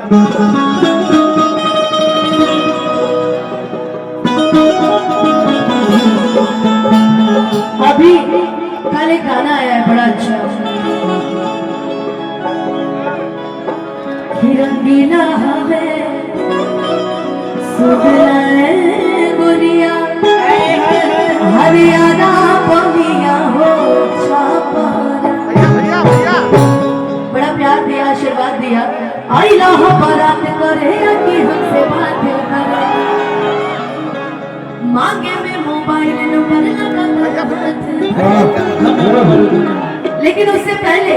अभी कल एक गाना आया है बड़ा अच्छा, रंगीला है सुगला गुरिया हरियाणा बगिया हो छापा। बड़ा प्यार दिया, आशीर्वाद दिया। आई लाहो बारात करे कि हमसे बात करे, मांगे में मोबाइल नंबर लगा। लेकिन उससे पहले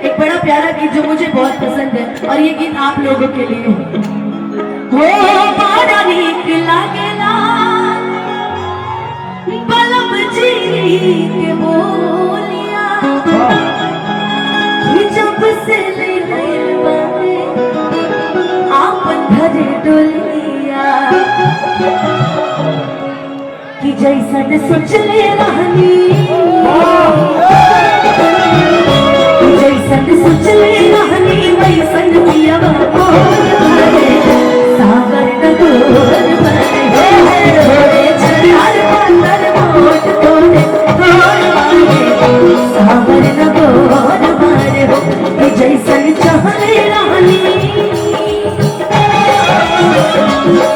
एक बड़ा प्यारा गीत जो मुझे बहुत पसंद है, और ये गीत आप लोगों के लिए हो। बड़ा नीक लागेला बलम जी के बोलिया, जब से ले बाते आपन घरे डोलिया, कि जैसन सोच ले रहनी जैसन सोच ले रहनी वैसन पिया सागर नगोर भरे छार पातर मोट तोड़े सागर नगोर भरे हो, कि जैसन चाहले रहनी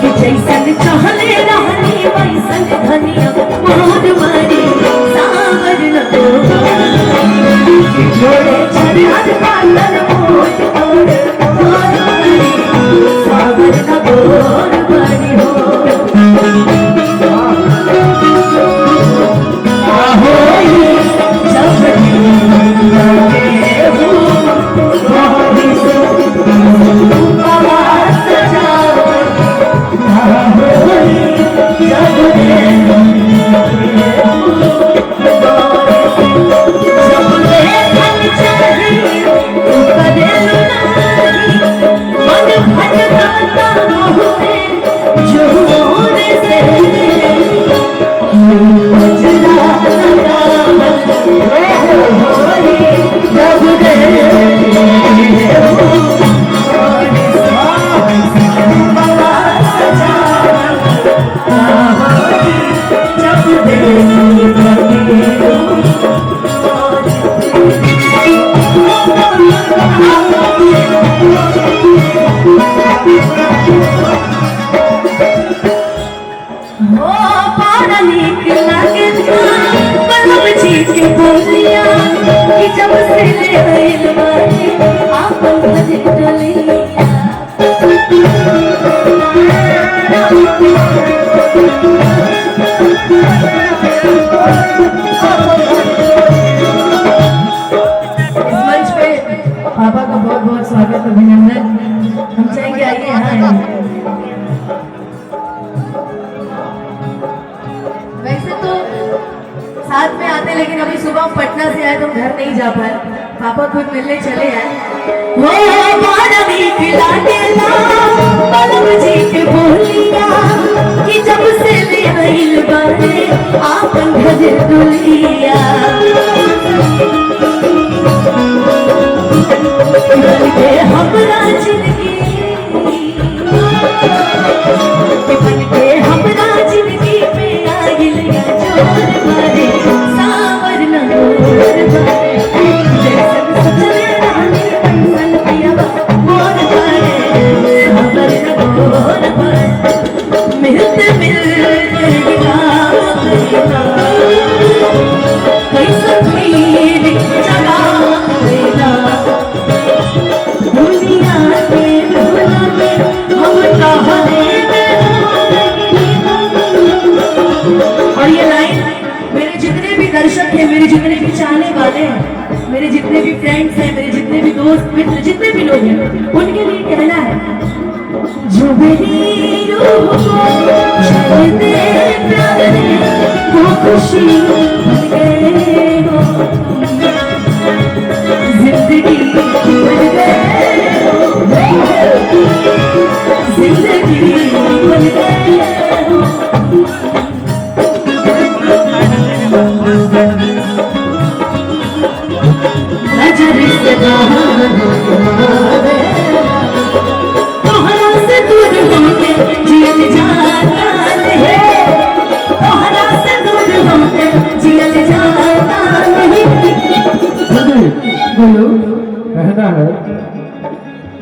कि जैसन चाहले रहनी वैसन धनिया मोर मारे सागर नगोर जोड़े छार पातर मोट तोड़े सागर नगोर भरे हो। पापा का बहुत बहुत स्वागत, अभिनंदन। हम चाहेंगे आइए यहाँ। वैसे तो साथ में आते, लेकिन अभी सुबह हम पटना से आए तो हम घर नहीं जा पाए, पापा खुद मिलने चले आए। जी के बोलिया कि जब से ले रही बारे आपन घरे डोलिया, हमरा जिंदगी हमरा जिंदगी में आगिल जोर मारे सावर नगोर भरे, जैसन सोचले रहनी वैसन पिया मोर भरे सावर नगोर भरे। मिलते मिलते कैसन भीड़ चला दुनिया के भुला में हम कहने। और ये लाइन मेरे जितने भी दर्शक हैं, मेरे जितने भी चाहने वाले हैं, मेरे जितने भी फ्रेंड्स हैं, मेरे जितने भी दोस्त मित्र जितने भी लोग हैं, उनके लिए कहना है। जो मेरी रूह को चलते प्यारे वो खुशी बन गए हो, जिंदगी बन गए हो, जिंदगी बन गए हो। नजर से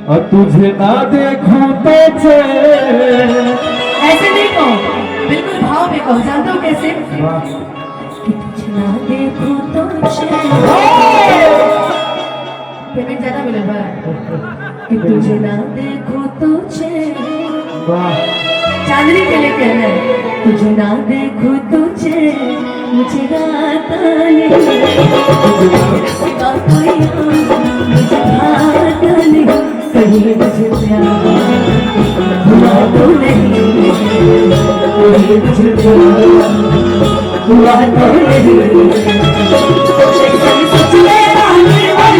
और तुझे ना देखूं तो ऐसे नहीं कहो, बिल्कुल भाव में कहो। जानते हो कैसे? कि तुझे ना देखूं तो पेमेंट ज्यादा मिले भाई। कि तुझे ना देखूं तो चांदनी के लिए कहना है, तुझे ना देखूं तुझे मुझे गाता नहीं, सिवा कोई और मुझे भाता नहीं, कहीं मुझे प्यार हुआ तो नहीं, कहीं मुझे प्यार हुआ तो नहीं। सच में रानी और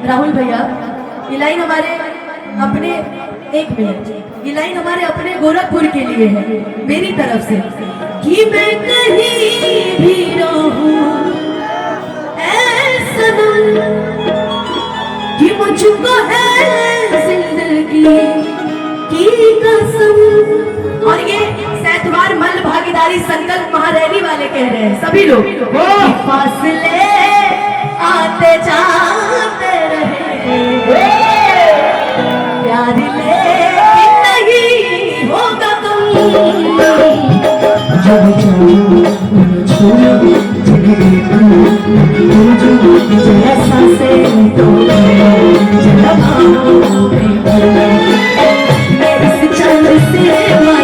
राहुल भैया, ये लाइन हमारे अपने, एक मिनट, ये लाइन हमारे अपने गोरखपुर के लिए है मेरी तरफ से। कि मैं कहीं भी रहूं ऐसा कि मुझको है जिंदगी की कसम। और ये सैतवार मल भागीदारी संकल्प महारैली वाले कह रहे हैं सभी लोग। फासले आते जाते रहे प्यार लेकिन नहीं होगा तुम, जब जैसा से तो मेरे चंद से